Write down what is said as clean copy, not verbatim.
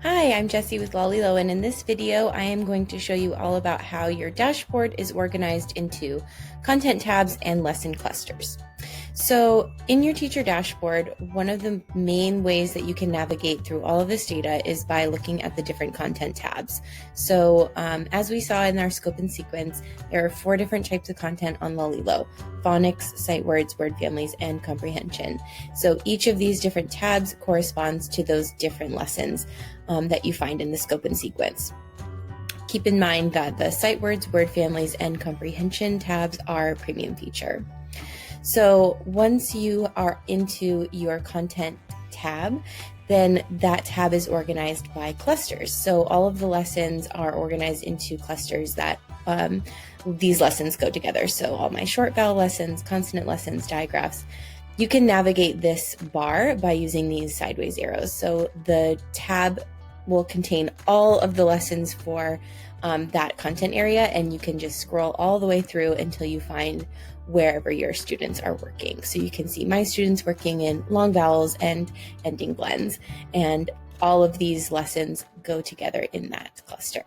Hi, I'm Jessie with Lalilo, and in this video I am going to show you all about how your dashboard is organized into content tabs and lesson clusters. So in your teacher dashboard, one of the main ways that you can navigate through all of this data is by looking at the different content tabs. So as we saw in our scope and sequence, there are 4 different types of content on Lalilo: phonics, sight words, word families, and comprehension. So each of these different tabs corresponds to those different lessons that you find in the scope and sequence. Keep in mind that the sight words, word families, and comprehension tabs are a premium feature. So once you are into your content tab, then that tab is organized by clusters. So all of the lessons are organized into clusters that these lessons go together. So all my short vowel lessons, consonant lessons, digraphs. You can navigate this bar by using these sideways arrows. So the tab will contain all of the lessons for that content area, and you can just scroll all the way through until you find wherever your students are working. So you can see my students working in long vowels and ending blends, and all of these lessons go together in that cluster.